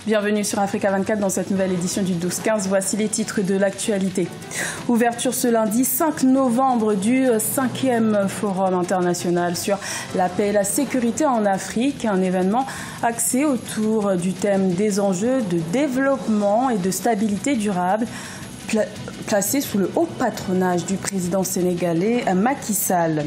Bienvenue sur Africa 24 dans cette nouvelle édition du 12-15. Voici les titres de l'actualité. Ouverture ce lundi 5 novembre du 5e Forum international sur la paix et la sécurité en Afrique. Un événement axé autour du thème des enjeux de développement et de stabilité durable, placé sous le haut patronage du président sénégalais Macky Sall.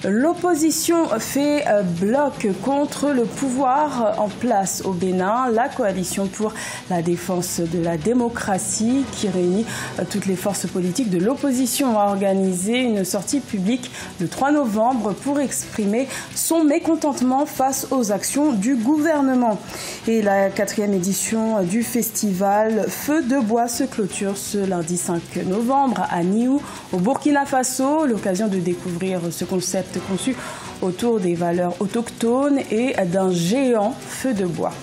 L'opposition fait bloc contre le pouvoir en place au Bénin. La coalition pour la défense de la démocratie, qui réunit toutes les forces politiques de l'opposition, a organisé une sortie publique le 3 novembre pour exprimer son mécontentement face aux actions du gouvernement. Et la 4e édition du festival Feu de bois se clôture ce lundi 5 novembre à Niou, au Burkina Faso. L'occasion de découvrir ce concept conçu autour des valeurs autochtones et d'un géant feu de bois.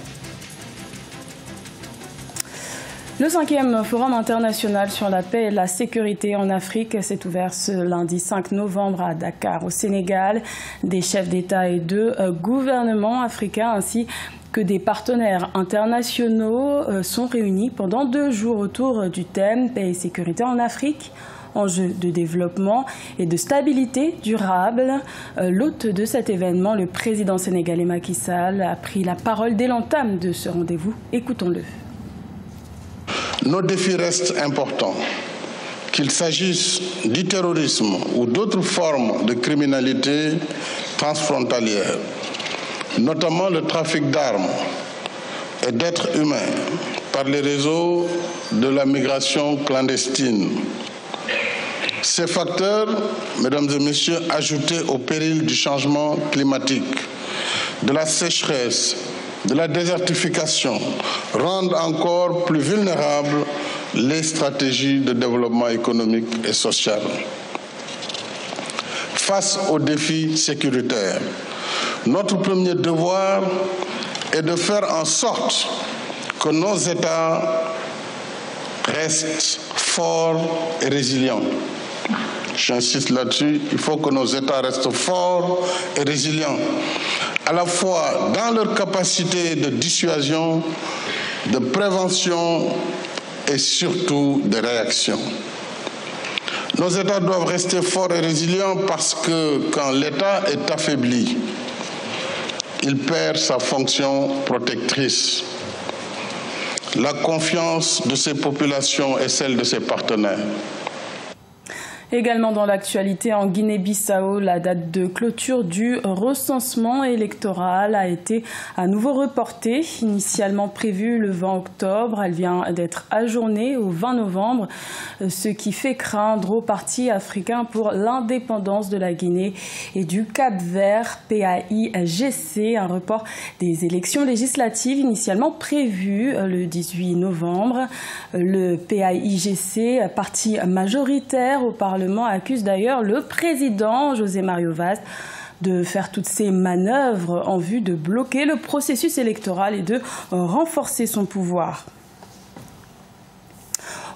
Le 5e Forum international sur la paix et la sécurité en Afrique s'est ouvert ce lundi 5 novembre à Dakar, au Sénégal. Des chefs d'État et de gouvernements africains ainsi que des partenaires internationaux sont réunis pendant 2 jours autour du thème paix et sécurité en Afrique. Enjeux de développement et de stabilité durable. L'hôte de cet événement, le président sénégalais Macky Sall, a pris la parole dès l'entame de ce rendez-vous. Écoutons-le. Nos défis restent importants, qu'il s'agisse du terrorisme ou d'autres formes de criminalité transfrontalière, notamment le trafic d'armes et d'êtres humains par les réseaux de la migration clandestine. Ces facteurs, mesdames et messieurs, ajoutés au péril du changement climatique, de la sécheresse, de la désertification, rendent encore plus vulnérables les stratégies de développement économique et social. Face aux défis sécuritaires, notre premier devoir est de faire en sorte que nos États restent forts et résilients. J'insiste là-dessus, il faut que nos États restent forts et résilients, à la fois dans leur capacité de dissuasion, de prévention et surtout de réaction. Nos États doivent rester forts et résilients parce que quand l'État est affaibli, il perd sa fonction protectrice. La confiance de ses populations et celle de ses partenaires. Également dans l'actualité, en Guinée-Bissau, la date de clôture du recensement électoral a été à nouveau reportée. Initialement prévue le 20 octobre, elle vient d'être ajournée au 20 novembre, ce qui fait craindre au Parti africain pour l'indépendance de la Guinée et du Cap-Vert, PAIGC, un report des élections législatives initialement prévues le 18 novembre. Le PAIGC, parti majoritaire au Parlement, accuse d'ailleurs le président José Mario Vaz de faire toutes ces manœuvres en vue de bloquer le processus électoral et de renforcer son pouvoir.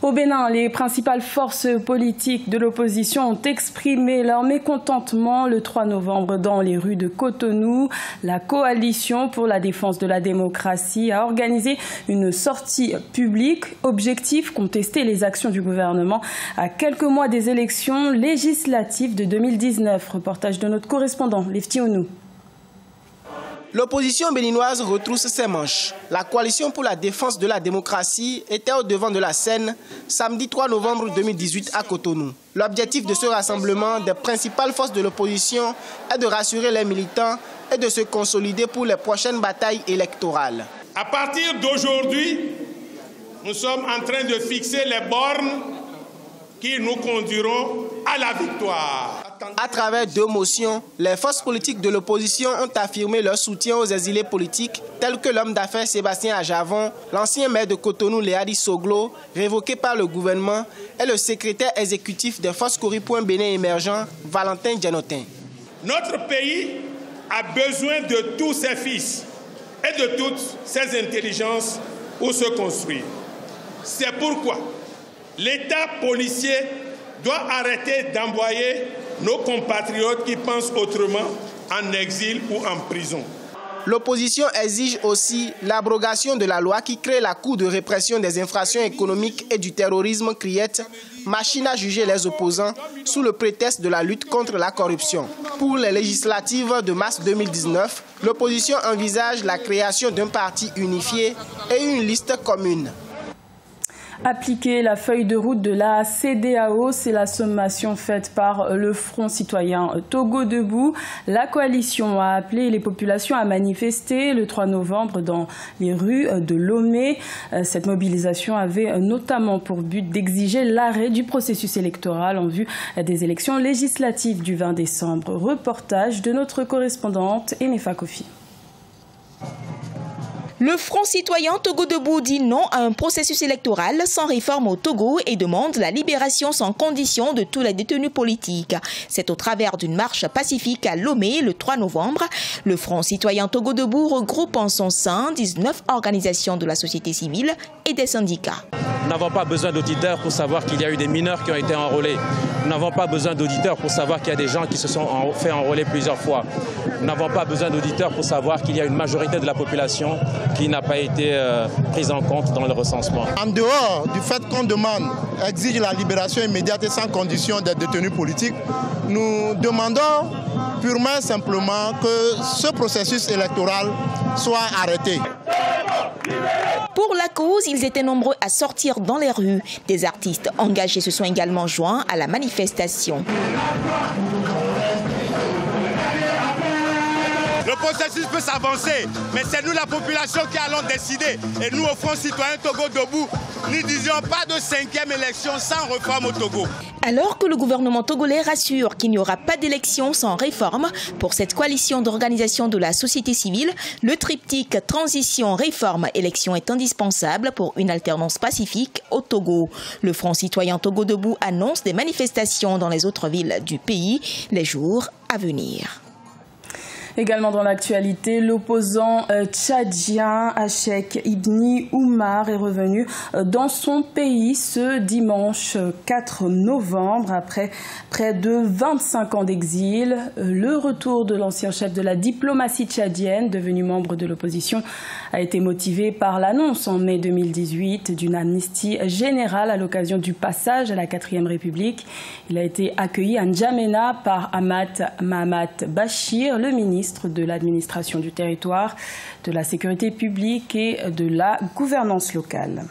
Au Bénin, les principales forces politiques de l'opposition ont exprimé leur mécontentement le 3 novembre dans les rues de Cotonou. La coalition pour la défense de la démocratie a organisé une sortie publique. Objectif, contester les actions du gouvernement à quelques mois des élections législatives de 2019. Reportage de notre correspondant, Lefty Onou. L'opposition béninoise retrousse ses manches. La coalition pour la défense de la démocratie était au devant de la scène samedi 3 novembre 2018 à Cotonou. L'objectif de ce rassemblement des principales forces de l'opposition est de rassurer les militants et de se consolider pour les prochaines batailles électorales. À partir d'aujourd'hui, nous sommes en train de fixer les bornes qui nous conduiront à la victoire. À travers 2 motions, les forces politiques de l'opposition ont affirmé leur soutien aux exilés politiques, tels que l'homme d'affaires Sébastien Ajavon, l'ancien maire de Cotonou Léadi Soglo, révoqué par le gouvernement, et le secrétaire exécutif des forces Cori pour un Bénin émergent, Valentin Djanotin. Notre pays a besoin de tous ses fils et de toutes ses intelligences pour se construire. C'est pourquoi l'État policier doit arrêter d'envoyer nos compatriotes qui pensent autrement en exil ou en prison. L'opposition exige aussi l'abrogation de la loi qui crée la Cour de répression des infractions économiques et du terrorisme, CRIET, machine à juger les opposants sous le prétexte de la lutte contre la corruption. Pour les législatives de mars 2019, l'opposition envisage la création d'un parti unifié et une liste commune. Appliquer la feuille de route de la CEDEAO, c'est la sommation faite par le Front citoyen Togo Debout. La coalition a appelé les populations à manifester le 3 novembre dans les rues de Lomé. Cette mobilisation avait notamment pour but d'exiger l'arrêt du processus électoral en vue des élections législatives du 20 décembre. Reportage de notre correspondante Enefa Kofi. Le Front citoyen Togo Debout dit non à un processus électoral sans réforme au Togo et demande la libération sans condition de tous les détenus politiques. C'est au travers d'une marche pacifique à Lomé le 3 novembre. Le Front citoyen Togo Debout regroupe en son sein 19 organisations de la société civile et des syndicats. Nous n'avons pas besoin d'auditeurs pour savoir qu'il y a eu des mineurs qui ont été enrôlés. Nous n'avons pas besoin d'auditeurs pour savoir qu'il y a des gens qui se sont fait enrôler plusieurs fois. Nous n'avons pas besoin d'auditeurs pour savoir qu'il y a une majorité de la population qui n'a pas été prise en compte dans le recensement. En dehors du fait qu'on demande, exige la libération immédiate et sans condition des détenus politiques, nous demandons purement et simplement que ce processus électoral soit arrêté. Pour la cause, ils étaient nombreux à sortir dans les rues. Des artistes engagés se sont également joints à la manifestation. Le processus peut s'avancer, mais c'est nous la population qui allons décider. Et nous, au Front citoyen Togo Debout, nous disions pas de 5e élection sans réforme au Togo. Alors que le gouvernement togolais rassure qu'il n'y aura pas d'élection sans réforme, pour cette coalition d'organisations de la société civile, le triptyque transition, réforme, élection est indispensable pour une alternance pacifique au Togo. Le Front citoyen Togo Debout annonce des manifestations dans les autres villes du pays les jours à venir. Également dans l'actualité, l'opposant tchadien Achek Ibni Oumar est revenu dans son pays ce dimanche 4 novembre après près de 25 ans d'exil. Le retour de l'ancien chef de la diplomatie tchadienne, devenu membre de l'opposition, a été motivé par l'annonce en mai 2018 d'une amnistie générale à l'occasion du passage à la 4e République. Il a été accueilli à N'Djamena par Ahmad Mahamat Bachir, le ministre de l'administration du territoire, de la sécurité publique et de la gouvernance locale.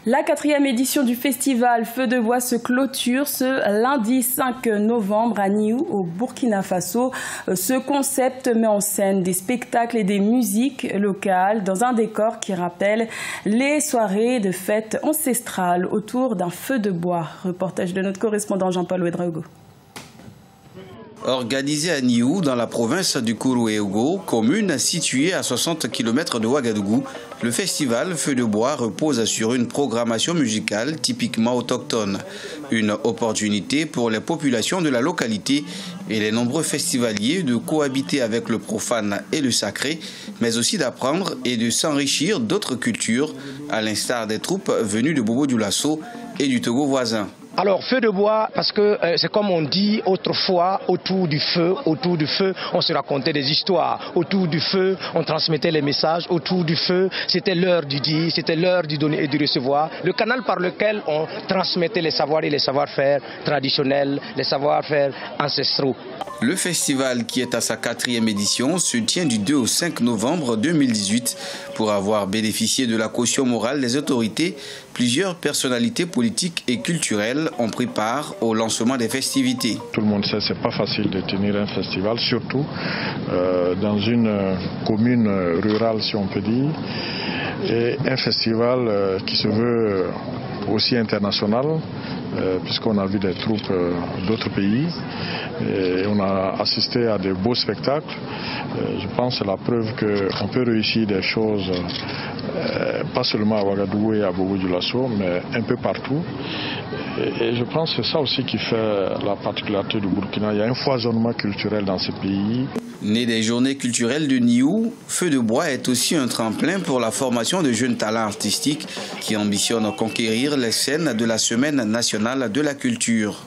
La 4e édition du festival Feu de Bois se clôture ce lundi 5 novembre à Niou, au Burkina Faso. Ce concept met en scène des spectacles et des musiques locales dans un décor qui rappelle les soirées de fêtes ancestrales autour d'un feu de bois. Reportage de notre correspondant Jean-Paul Ouedraogo. Organisé à Niou, dans la province du Kourouéogo, commune située à 60 km de Ouagadougou, le festival Feu de Bois repose sur une programmation musicale typiquement autochtone. Une opportunité pour les populations de la localité et les nombreux festivaliers de cohabiter avec le profane et le sacré, mais aussi d'apprendre et de s'enrichir d'autres cultures, à l'instar des troupes venues de Bobo-Dioulasso et du Togo voisin. Alors, feu de bois, parce que c'est comme on dit autrefois, autour du feu, on se racontait des histoires. Autour du feu, on transmettait les messages. Autour du feu, c'était l'heure du dire, c'était l'heure du donner et du recevoir. Le canal par lequel on transmettait les savoirs et les savoir-faire traditionnels, les savoir-faire ancestraux. Le festival, qui est à sa 4e édition, se tient du 2 au 5 novembre 2018. Pour avoir bénéficié de la caution morale des autorités, plusieurs personnalités politiques et culturelles ont pris part au lancement des festivités. Tout le monde sait que ce n'est pas facile de tenir un festival, surtout dans une commune rurale, si on peut dire. Et un festival qui se veut aussi international, puisqu'on a vu des troupes d'autres pays. Et on a assisté à de beaux spectacles. Je pense que c'est la preuve qu'on peut réussir des choses, pas seulement à Ouagadougou et à Bobo-Dioulasso, mais un peu partout. Et je pense que c'est ça aussi qui fait la particularité du Burkina. Il y a un foisonnement culturel dans ce pays. Né des journées culturelles de Niou, Feu de Bois est aussi un tremplin pour la formation de jeunes talents artistiques qui ambitionnent conquérir les scènes de la Semaine nationale de la culture.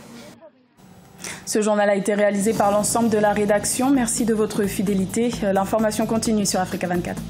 Ce journal a été réalisé par l'ensemble de la rédaction. Merci de votre fidélité. L'information continue sur Africa 24.